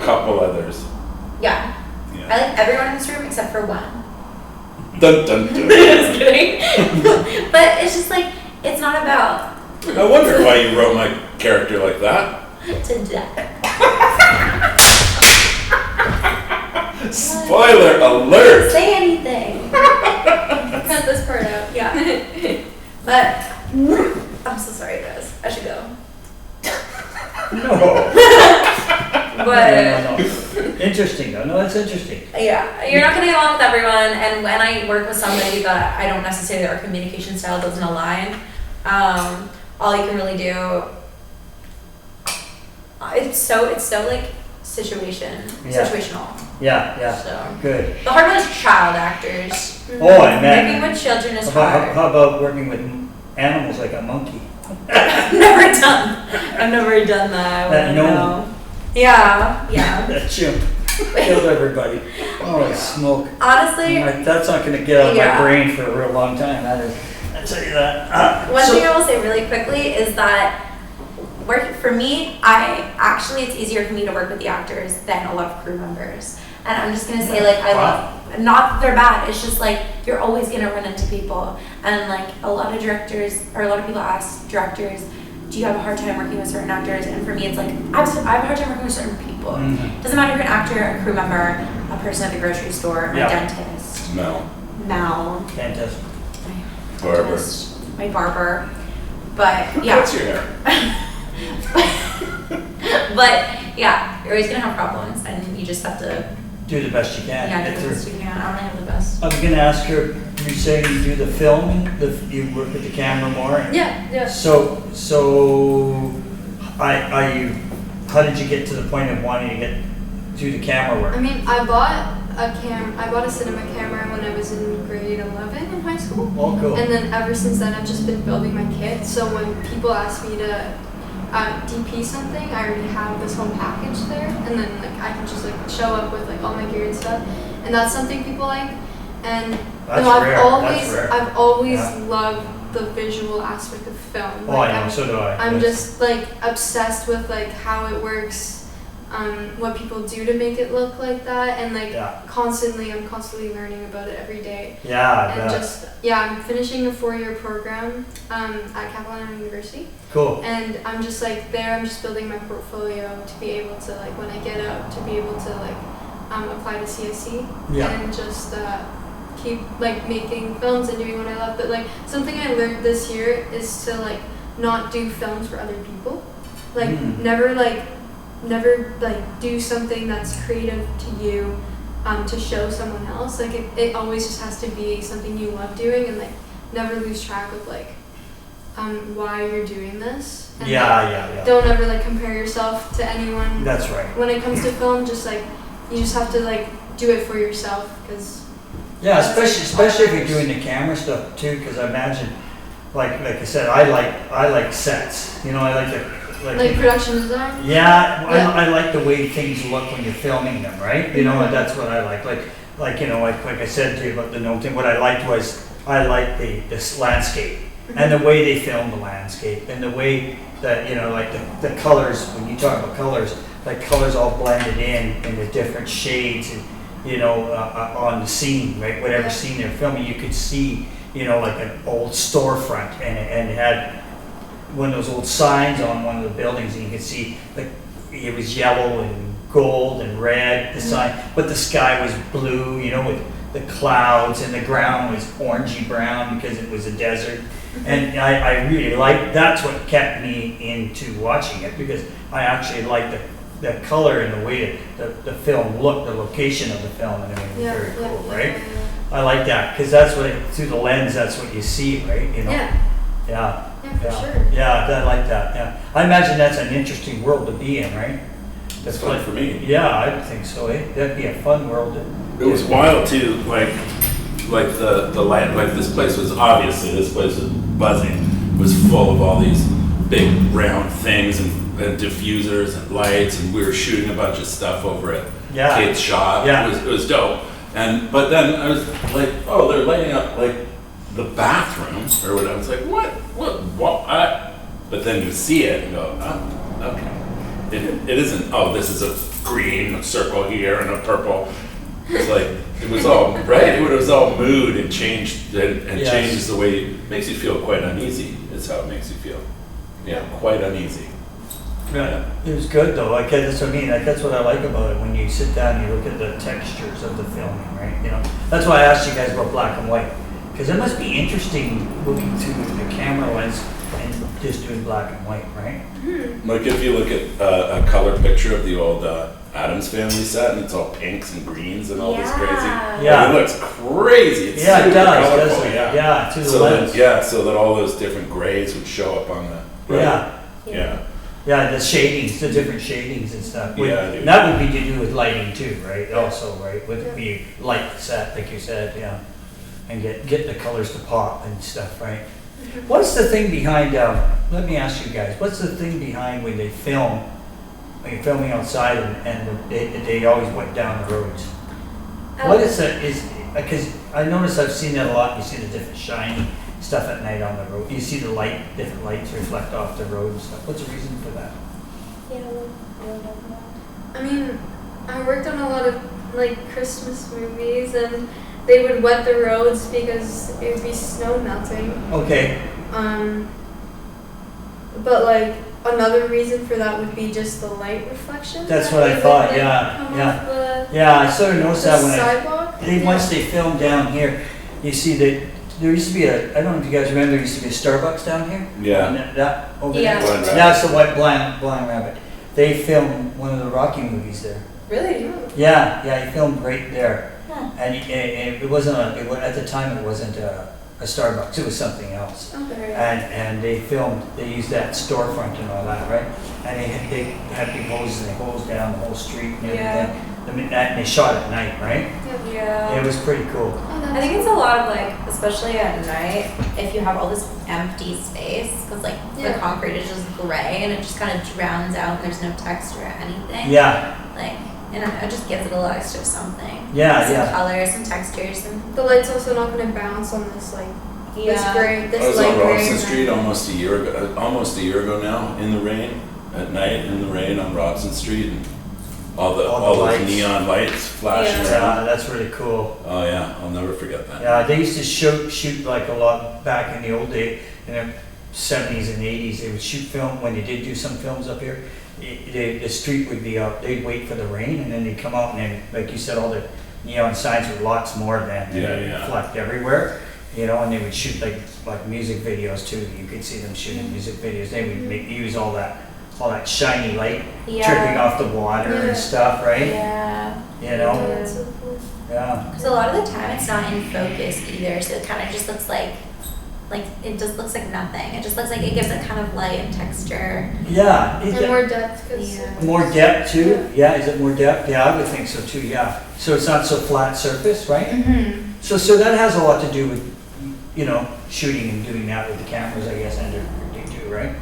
couple others. Yeah. Yeah. I like everyone in this room except for one. Dun dun dun. Just kidding. But it's just like it's not about I wondered why you wrote my character like that. to death. Spoiler alert! Say anything. Cut this part out. Yeah. But I'm so sorry guys. I should go. No. But No. Interesting though. No, that's interesting. yeah, you're not gonna get along with everyone, and when I work with somebody that I don't necessarily, our communication style doesn't align, all you can really do, it's so like situational. Yeah. So Good. the hard one is child actors. Oh, I met. Working with children is How hard. about working with animals like a monkey? I've never done that. I wouldn't No. know. Yeah. That chimp killed everybody. Oh, smoke. Honestly, That's not going to get out of Yeah. my brain for a real long time. I'll tell you that. one thing I will say really quickly is that for me, it's easier for me to work with the actors than a lot of crew members. And I'm just gonna say, like, I love, not that they're bad, it's just like, you're always gonna run into people. And like, a lot of directors, or a lot of people ask directors, do you have a hard time working with certain actors? And for me, it's like, I have a hard time working with certain people. Doesn't matter if you're an actor, a crew member, a person at the grocery store, my dentist, Mel. Fantastic. my Barber. dentist, my barber. But yeah. What's your hair? But yeah, you're always gonna have problems, and you just have to Do the best you can. do Get the through. best you can. I don't have the best. I was going to ask her, you say you do the filming, you work with the camera more. Yeah. So, how did you get to the point of wanting to do the camera work? I mean, I bought a cinema camera when I was in grade 11 in high school. Oh, cool. And then ever since then, I've just been building my kit. So when people ask me to DP something, I already have this whole package there, and then like I can just like show up with like all my gear and stuff, and that's something people like. And That's I've rare. always That's rare. I've always Yeah. loved the visual aspect of film. Oh, I know. So do I. I'm Yes. just like obsessed with like how it works, what people do to make it look like that, and like Yeah. I'm constantly learning about it every day. Yeah, I And bet. I'm finishing a 4-year program at Capilano University, Cool. and I'm just like there. I'm just building my portfolio to be able to like when I get out to be able to like apply to CSC Yeah. and just keep like making films and doing what I love. But like something I learned this year is to like not do films for other people. Like never do something that's creative to you to show someone else. Like it always just has to be something you love doing, and like never lose track of like why you're doing this. And, Yeah. don't ever like compare yourself to anyone. That's right. When it comes to film, just like you just have to like do it for yourself, because Yeah, especially if you're doing the camera stuff too, because I imagine, like I said, I like sets. You know, I like the like production design. Yeah, Yeah. I like the way things look when you're filming them, right? You know, and that's what I like. Like you know, like I said to you about the gnome thing. What I liked was I liked this landscape. And the way they filmed the landscape, and the way that, you know, like the colors, when you talk about colors, like colors all blended in the different shades, and, you know, on the scene, right? Whatever scene they're filming, you could see, you know, like an old storefront, and it had one of those old signs on one of the buildings, and you could see, like, it was yellow and gold and red, the sign, but the sky was blue, you know, with the clouds, and the ground was orangey brown because it was a desert. And I really liked, that's what kept me into watching it, because I actually liked the color and the way the film looked, the location of the film, and everything was very cool, right? I like that, because that's what, through the lens, that's what you see, right? You know? Yeah, for sure. Yeah, I like that, yeah. I imagine that's an interesting world to be in, right? That's fun for me. Yeah, I think so, eh? That'd be a fun world to. It was wild too, like the light, like this place was buzzing, it was full of all these big round things and diffusers and lights, and we were shooting a bunch of stuff over at Kate's shop. It was dope. But then I was like, oh, they're lighting up like the bathroom or whatever. I was like, what? But then you see it and go, oh, okay. It isn't, oh, this is a green circle here and a purple. It's like, it was all, right? It was all mood and changed, and changes the way, makes you feel quite uneasy, is how it makes you feel. Yeah, quite uneasy. Yeah, it was good though. Like, that's what I mean. Like, that's what I like about it. When you sit down and you look at the textures of the filming, right? You know, that's why I asked you guys about black and white, because it must be interesting looking through the camera lens and just doing black and white, right? Mm-hmm. Like if you look at a color picture of the old Addams Family set, and it's all pinks and greens and all this crazy. Yeah, it looks crazy. It's it super does. colorful. Yeah, to the so lens. So that all those different grays would show up on the. Right? Yeah, the shadings, the different shadings and stuff. Yeah, that would be to do with lighting too, right? Also, right? Would it be light set, like you said, yeah, and get the colors to pop and stuff, right? What's the thing behind? Let me ask you guys. What's the thing behind when they film? When you're filming outside and they always went down the roads. What is that? Because I notice I've seen that a lot. You see the different shiny stuff at night on the road. You see the different lights reflect off the road and stuff. What's the reason for that? I mean, I worked on a lot of like Christmas movies, and they would wet the roads because it would be snow melting. Okay. But like another reason for that would be just the light reflection. That's what I thought. Yeah, I sort of noticed that when sidewalk. Once they filmed down here, you see that there used to be I don't know if you guys remember, there used to be a Starbucks down here. Yeah. And that over Yeah. there. That's the White Blind Rabbit. They filmed one of the Rocky movies there. Really? Yeah, he filmed right there. Huh. And it wasn't at the time it wasn't a Starbucks. It was something else. Okay. And they used that storefront and all that, right? And they had big hoses and they hosed down the whole street and everything. And they shot at night, right? Yeah. It was pretty cool. I think it's a lot of like, especially at night, if you have all this empty space, because like the concrete is just gray and it just kind of drowns out and there's no texture or anything. Yeah. Like, and it just gives it a little extra something. Yeah, some colors, some textures, and the light's also not going to bounce on this like this gray, I this was light on gray. Robson Street almost a year ago now, in the rain, at night in the rain on Robson Street, and all those neon lights flashing around. That's really cool. Oh yeah, I'll never forget that. Yeah, they used to shoot like a lot back in the old day, in the 70s and 80s. They would shoot film when they did do some films up here. The street would be up. They'd wait for the rain, and then they'd come out, and then, like you said, all the neon signs with lots more than they reflect everywhere. You know, and they would shoot like music videos too. You could see them shooting music videos. They would use all that shiny light tripping off the water and stuff, right? Yeah. You know? Yeah, that's so cool. Yeah. Because a lot of the time it's not in focus either, so it kind of just looks like it just looks like nothing. It just looks like it gives it kind of light and texture. Yeah. And more depth. Cause more depth too? Yeah, is it more depth? Yeah, I would think so too, yeah. So it's not so flat surface, right? Mm-hmm. So that has a lot to do with, you know, shooting and doing that with the cameras, I guess, and everything too, right?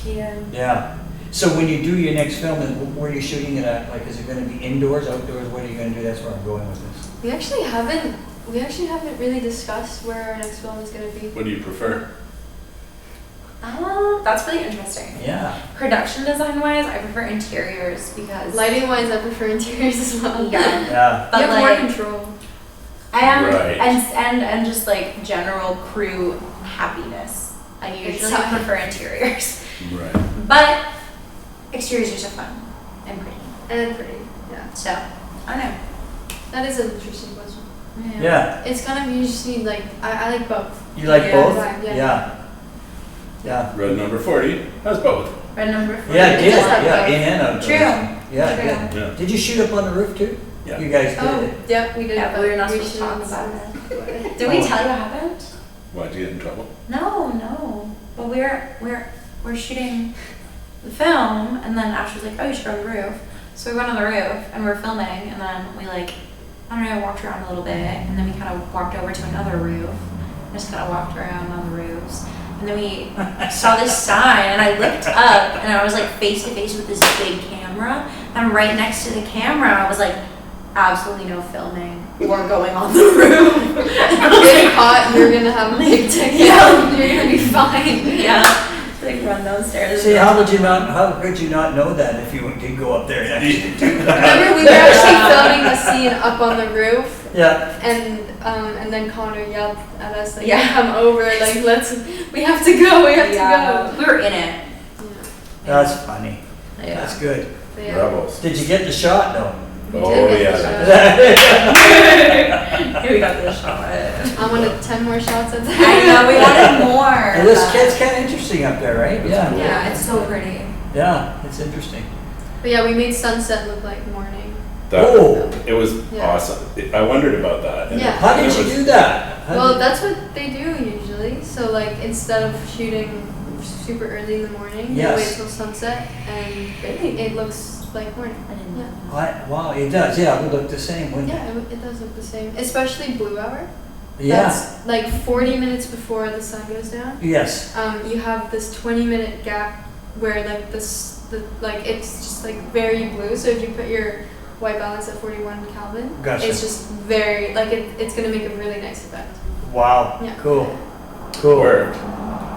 Yeah. Yeah. So when you do your next film, where are you shooting it at? Like, is it going to be indoors, outdoors? What are you going to do? That's where I'm going with this. We actually haven't really discussed where our next film is going to be. What do you prefer? that's really interesting. Yeah. Production design wise, I prefer interiors because Lighting wise, I prefer interiors as well. Yeah. Yeah. But you have like, more control. I am, Right. and just like general crew happiness. I usually Exactly. prefer interiors, Right. but exteriors are so fun and pretty. And pretty. Yeah. So I don't know. That is an interesting question. Yeah. It's kind of, you just need like, I like both. You like Yeah. both? Yeah. Yeah. Yeah. Red number 40 has both. Red number 4. Yeah, it did. does have Yeah, both. in and out. True. Yeah, it True. did. Yeah. Did you shoot up on the roof too? Yeah. You guys did Oh, it. yep, we did. Yeah, but we were not we supposed to talk shouldn't about say it. Did we Oh. tell you what happened? Why'd you get in trouble? No. But we're shooting the film, and then Ash was like, "Oh, you should go on the roof." So we went on the roof, and we were filming, and then we like, I don't know, walked around a little bit, and then we kind of walked over to another roof, and just kind of walked around on the roofs, and then we saw this sign, and I looked up, and I was like face to face with this big camera, and right next to the camera, I was like, absolutely no filming. We're going on the roof. You're getting caught, you're gonna have a big ticket. Yeah. You're gonna be fine. Yeah. Like run downstairs. See, how could you not know that if you did go up there and actually do that? Remember, we were actually filming the scene up on the roof, Yeah. and then Connor yelled at us like, Yeah. "Come over, like we have to go, we have to We were in it. go." That's funny. Yeah. That's good. But yeah. Rebels. Did you get the shot though? We Oh, did get yeah. the shot. We got this shot. I wanted 10 more shots at that. I know, we wanted more. And this but- kid's kind of interesting up there, right? Yeah. Yeah, it's so pretty. Yeah, it's interesting. But yeah, we made sunset look like morning. That, Oh. It was Yeah. awesome. I wondered about that. And Yeah. How did it you was- do that? Well, that's what they do usually. So like instead of shooting super early in the morning, Yes. they wait till sunset, and it looks like morning. I didn't know. Wow, it does. Yeah, it would look the same, wouldn't it? Yeah, it does look the same, especially blue hour. Yeah. That's like 40 minutes before the sun goes down. Yes. You have this 20-minute gap where like it's just like very blue. So if you put your white balance at 41 Kelvin, Gotcha. it's just very like it's gonna make a really nice effect. Wow. Yeah. Cool. Cool. Worked.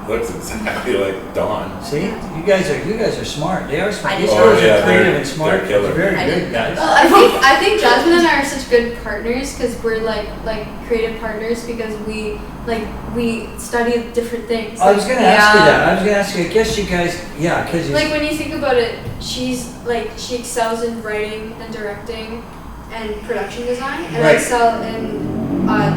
Looks exactly like dawn. See, you guys are smart. They are smart. I These know. girls Oh, yeah, are creative they're- and smart. they're killer. Very I good, didn't know. guys. Well, I think Jasmine and I are such good partners because we're like creative partners because we study different things. I was gonna ask you Yeah. that. I was gonna ask you. I guess you guys, yeah, because Like when you think about it, she excels in writing and directing and production design, and I Right. excel in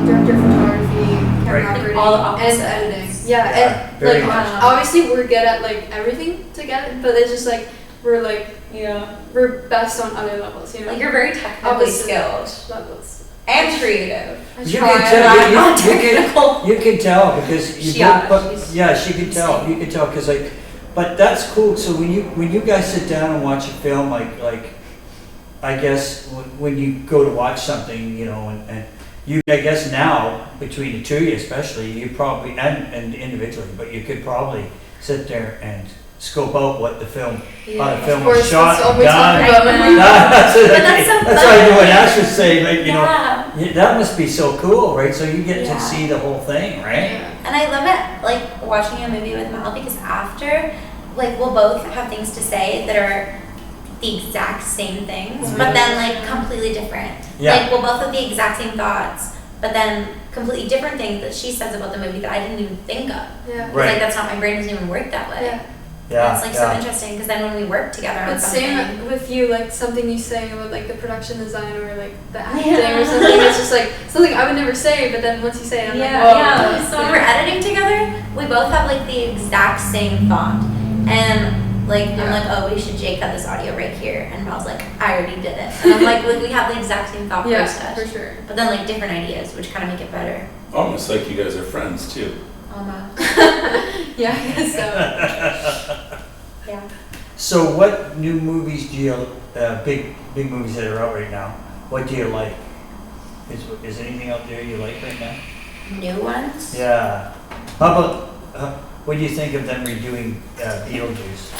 director of photography, camera Right. operating, All the and opposites. editing. Yeah, And very like much. obviously we're good at like everything together, but it's just like we're best on other levels, you know. Like you're very technically Opposite skilled levels. and creative. I You try. can tell. I'm not You can. technical. You can tell because you Yeah, both. But she's yeah, she can tell. You can tell because like, but that's cool. So when you guys sit down and watch a film, like, I guess when you go to watch something, you know, and you, I guess now between the two of you especially, you probably and individually, but you could probably sit there and scope out what the film, how the film Of was course, shot, that's all and we talk done. about when we That's But that's so why fun. what Ash was saying, like, you know, Yeah. yeah, that must be so cool, right? So you get Yeah. to see the whole thing, right? Yeah. And I love it, like watching a movie with Mel because after, like we'll both have things to say that are the exact same things, but then like completely different. Yeah. Like we'll both have the exact same thoughts, but then completely different things that she says about the movie that I didn't even think of. Yeah. It's Right. like that's not, my brain doesn't even work that way. Yeah. Yeah, It's like so interesting because then when we work together on But something. same with you, like something you say about like the production design or like the acting Yeah. or something. It's just like something I would never say, but then once you say it, I'm Yeah, like, whoa. yeah. So when we're editing together, we both have like the exact same thought. And like I'm Yeah. like, oh, we should J-cut this audio right here. And Mel's like, I already did it. And I'm like, we have the exact same thought Yeah, process. for sure. But then like different ideas, which kind of make it better. Almost like you guys are friends too. Almost. Yeah, I guess so. Yeah. So what new movies do you, big movies that are out right now, what do you like? Is anything out there you like right now? New ones? Yeah. How about, what do you think of them redoing Beetlejuice?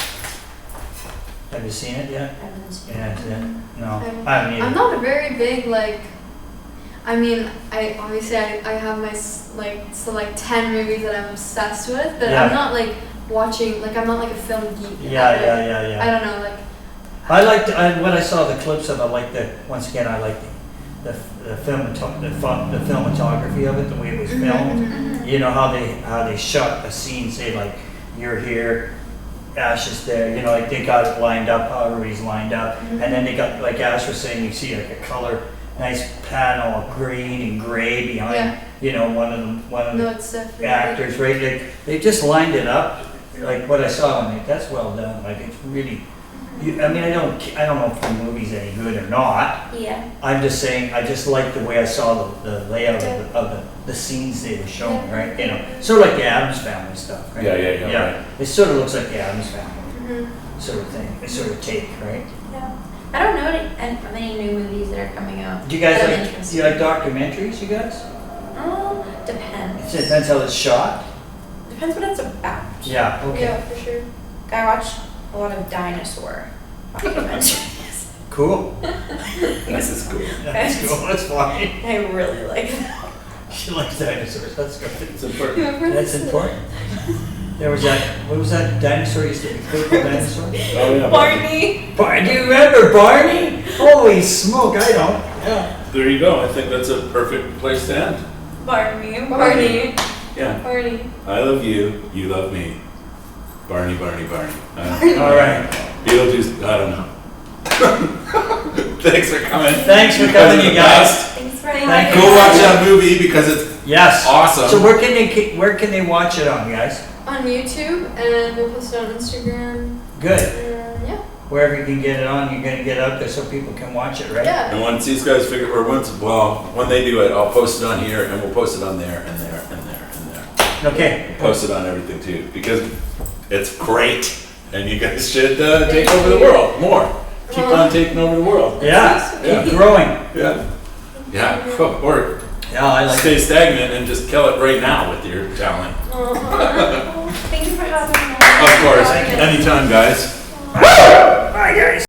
Have you seen it yet? I haven't seen Yeah, it. no, I'm- I haven't I'm either. not a very big like. I mean, I obviously I have my like 10 movies that I'm obsessed with, but Yeah. I'm not like watching, like I'm not like a film geek. Yeah, Like, yeah. I don't know, like I liked, when I saw the clips of it, I liked once again, I liked the filmography of it, the way it was filmed. You know, how they shot a scene, say like, you're here, Ash is there, you know, like they got it lined up, how everybody's lined up. And then they got, like Ash was saying, you see like a color, nice panel of green and gray behind, you know, one of no, the it's definitely actors, right? They just lined it up, like what I saw, and that's well done. Like it's really, I mean, I don't know if the movie's any good or not. Yeah. I'm just saying, I just like the way I saw the layout of the scenes they were showing, right? You know, sort of like the Addams Family stuff, right? Yeah. Right. It sort of looks like the Addams Family sort of thing, sort of take, right? Yeah. I don't know any new movies that are coming out. Do you guys that I'm like, interested do you like documentaries, you guys? Depends. It depends how it's shot. Depends what it's about. Yeah, okay. Yeah, for sure. I watch a lot of dinosaur documentaries. Cool. This is cool. That's cool, that's fine. I really like them. She likes dinosaurs, that's good. It's important. That's important. There was that, what was that dinosaur used to be, purple dinosaur? Oh yeah. Barney. Do you remember Barney? Holy smoke, I don't. Yeah. There you go. I think that's a perfect place to end. Barney. Yeah. Barney. I love you. You love me. Barney. All right. Beetlejuice. I don't know. Thanks for coming. Thanks for coming, you guys. Thanks for Thank having you. Go watch that movie because it's Yes. awesome. So where can they watch it on, guys? On YouTube, and we'll post it on Instagram. Good. Yeah. Wherever you can get it on, you're gonna get it out there so people can watch it, right? Yeah. And once these guys figure, or when they do it, I'll post it on here, and we'll post it on there, and there, and there, and there. Okay. Post it on everything too, because it's great, and you guys should take over the world more. Keep on taking over the world. Yeah. Yeah. Keep growing. Yeah. Or Yeah, I like it. stay stagnant and just kill it right now with your talent. Thank you for having me. Of course. Anytime, guys. Bye, guys.